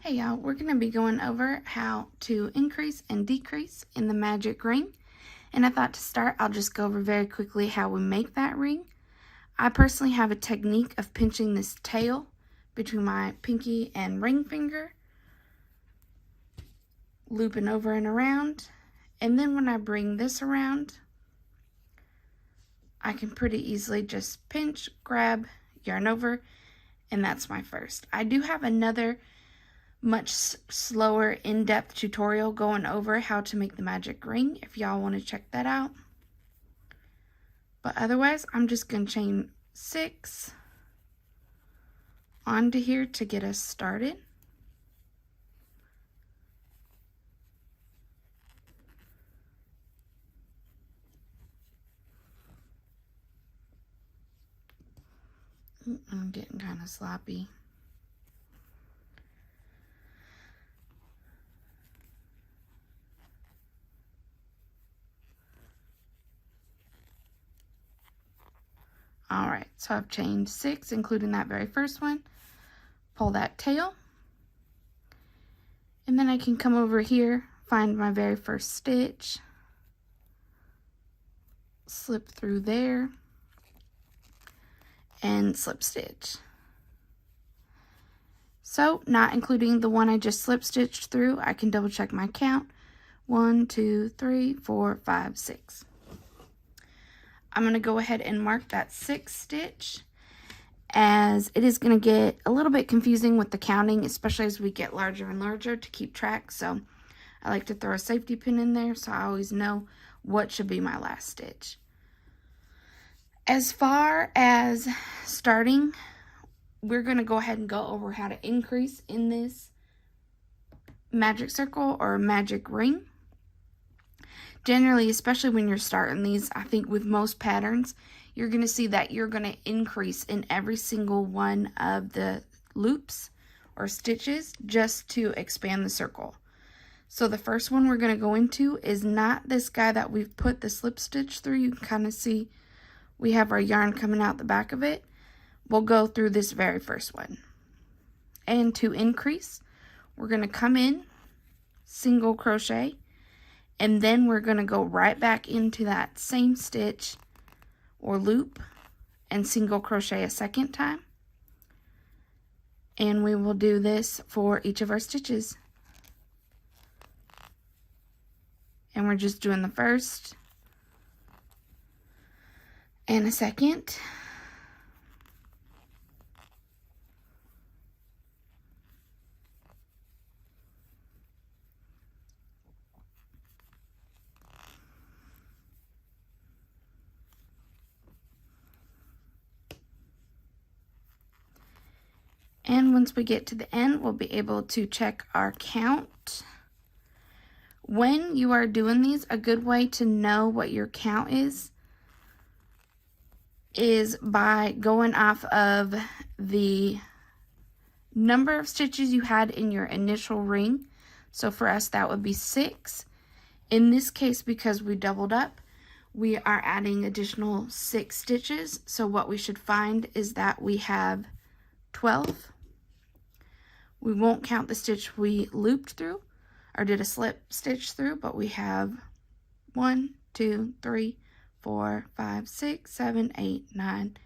Hey y'all, we're going to be going over how to increase and decrease in the magic ring. And I thought to start, I'll just go over very quickly how we make that ring. I personally have a technique of pinching this tail between my pinky and ring finger, looping over and around. And then when I bring this around, I can pretty easily just pinch, grab, yarn over, and that's my first. I do have another much slower in-depth tutorial going over how to make the magic ring if y'all want to check that out. But otherwise, I'm just going to chain 6 onto here to get us started. I'm getting kind of sloppy. Alright, so I've chained 6, including that very first one. Pull that tail. And then I can come over here, find my very first stitch, slip through there, and slip stitch. So, not including the one I just slip stitched through, I can double check my count. 1, 2, 3, 4, 5, 6. I'm going to go ahead and mark that 6th stitch, as it is going to get a little bit confusing with the counting, especially as we get larger and larger to keep track. So I like to throw a safety pin in there so I always know what should be my last stitch. As far as starting, we're going to go ahead and go over how to increase in this magic circle or magic ring. Generally, especially when you're starting these, I think with most patterns, you're going to see that you're going to increase in every single one of the loops or stitches just to expand the circle. So the first one we're going to go into is not this guy that we've put the slip stitch through. You can kind of see we have our yarn coming out the back of it. We'll go through this very first one. And to increase, we're going to come in, single crochet, and then we're going to go right back into that same stitch or loop and single crochet a second time. And we will do this for each of our stitches. And we're just doing the first and a second. And once we get to the end, we'll be able to check our count. When you are doing these, a good way to know what your count is by going off of the number of stitches you had in your initial ring. So for us, that would be 6. In this case, because we doubled up, we are adding additional 6 stitches. So what we should find is that we have 12. We won't count the stitch we looped through or did a slip stitch through, but we have 1, 2, 3, 4, 5, 6, 7, 8, 9,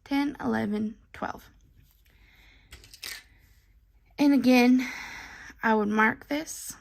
10, 11, 12. And again, I would mark this.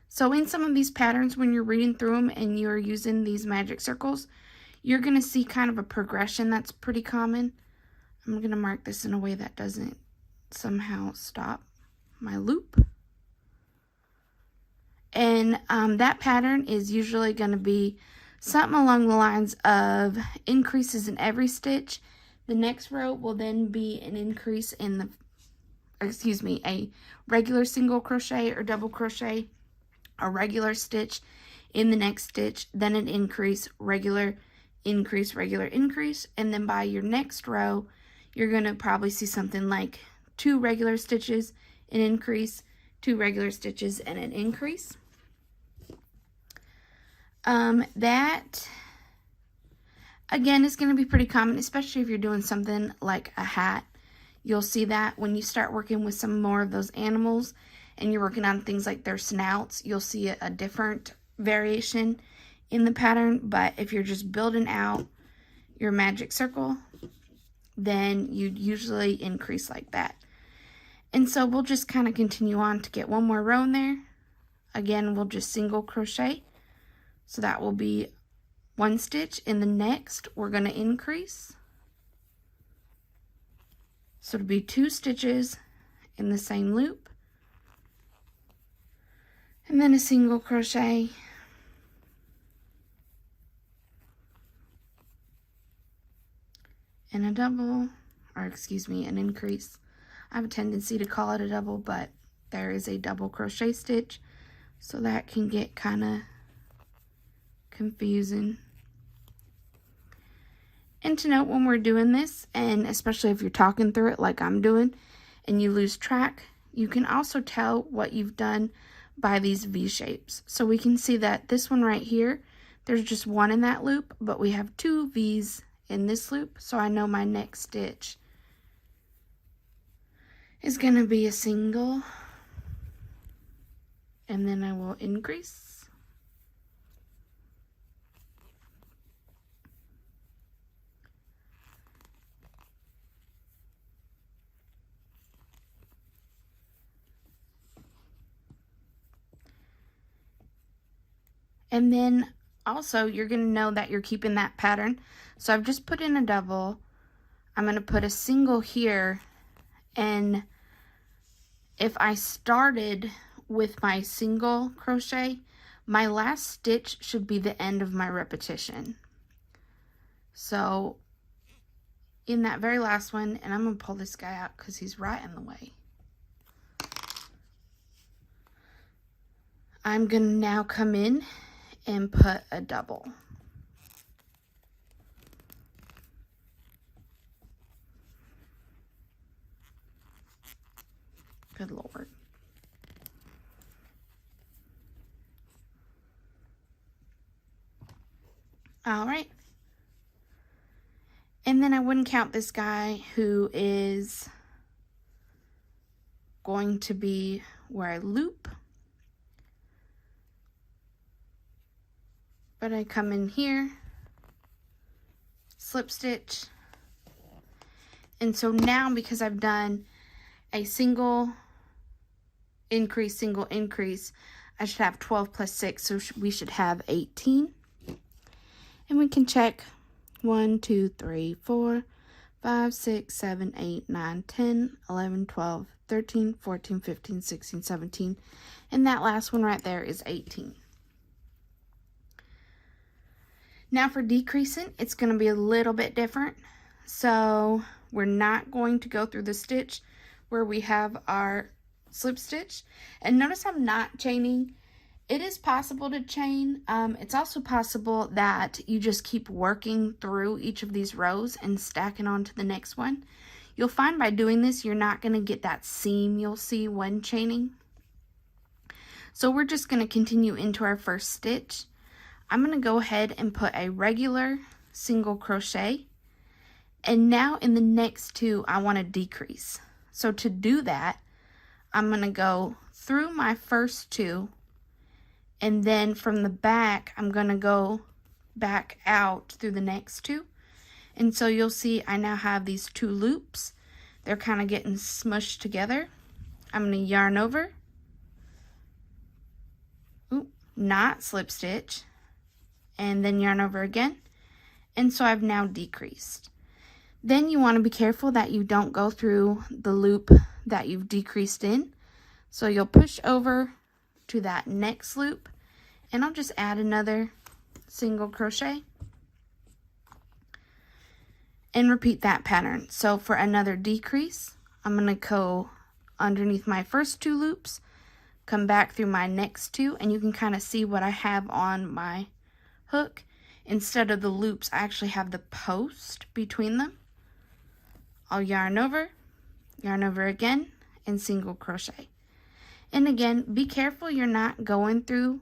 So in some of these patterns, when you're reading through them and you're using these magic circles, you're going to see kind of a progression that's pretty common. I'm going to mark this in a way that doesn't somehow stop my loop. And that pattern is usually going to be something along the lines of increases in every stitch. The next row will then be an increase in the, a regular single crochet or double crochet, a regular stitch in the next stitch, then an increase, regular, increase, regular, increase, and then by your next row, you're going to probably see something like 2 regular stitches, an increase, 2 regular stitches, and an increase. That, again, is going to be pretty common, especially if you're doing something like a hat. You'll see that when you start working with some more of those animals and you're working on things like their snouts, you'll see a different variation in the pattern. But if you're just building out your magic circle, then you'd usually increase like that. And so we'll just kind of continue on to get one more row in there. Again, we'll just single crochet. So that will be 1 stitch. In the next, we're going to increase. So it'll be 2 stitches in the same loop. And then a single crochet. And a double, or excuse me, an increase. I have a tendency to call it a double, but there is a double crochet stitch, so that can get kind of confusing. And to note when we're doing this, and especially if you're talking through it like I'm doing, and you lose track, you can also tell what you've done by these V shapes. So we can see that this one right here, there's just 1 in that loop, but we have 2 V's in this loop, so I know my next stitch is going to be a single, and then I will increase. And then also you're going to know that you're keeping that pattern. So I've just put in a double. I'm going to put a single here, and if I started with my single crochet, my last stitch should be the end of my repetition. So in that very last one, and I'm going to pull this guy out because he's right in the way. I'm going to now come in and put a double. Good Lord. All right. And then I wouldn't count this guy who is going to be where I loop. But I come in here, slip stitch. And so now, because I've done a single increase, single increase, I should have 12 plus 6, so we should have 18. And we can check 1, 2, 3, 4, 5, 6, 7, 8, 9, 10, 11, 12, 13, 14, 15, 16, 17. And that last one right there is 18. Now for decreasing, it's going to be a little bit different. So we're not going to go through the stitch where we have our slip stitch. And notice I'm not chaining. It is possible to chain. It's also possible that you just keep working through each of these rows and stacking on to the next one. You'll find by doing this, you're not going to get that seam you'll see when chaining. So we're just going to continue into our first stitch. I'm going to go ahead and put a regular single crochet. And now in the next 2, I want to decrease. So to do that, I'm going to go through my first 2. And then from the back, I'm going to go back out through the next 2. And so you'll see I now have these 2 loops. They're kind of getting smushed together. I'm going to yarn over. Ooh, not slip stitch. And then yarn over again. And so I've now decreased. Then you want to be careful that you don't go through the loop that you've decreased in. So you'll push over to that next loop, and I'll just add another single crochet and repeat that pattern. So for another decrease, I'm going to go underneath my first 2 loops, come back through my next 2, and you can kind of see what I have on my hook. Instead of the loops, I actually have the post between them. I'll yarn over again, and single crochet. And again, be careful you're not going through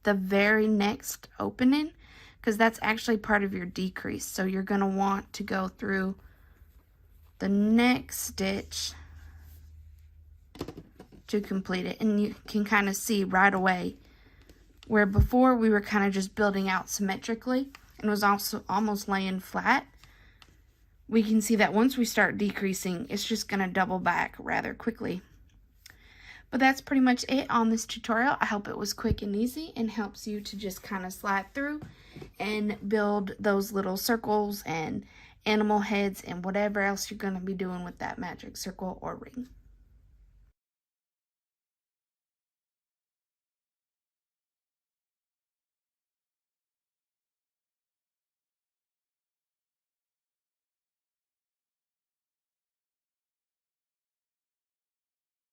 the very next opening, because that's actually part of your decrease. So you're going to want to go through the next stitch to complete it. And you can kind of see right away where before we were kind of just building out symmetrically and was also almost laying flat. We can see that once we start decreasing, it's just going to double back rather quickly. But that's pretty much it on this tutorial. I hope it was quick and easy and helps you to just kind of slide through and build those little circles and animal heads and whatever else you're going to be doing with that magic circle or ring.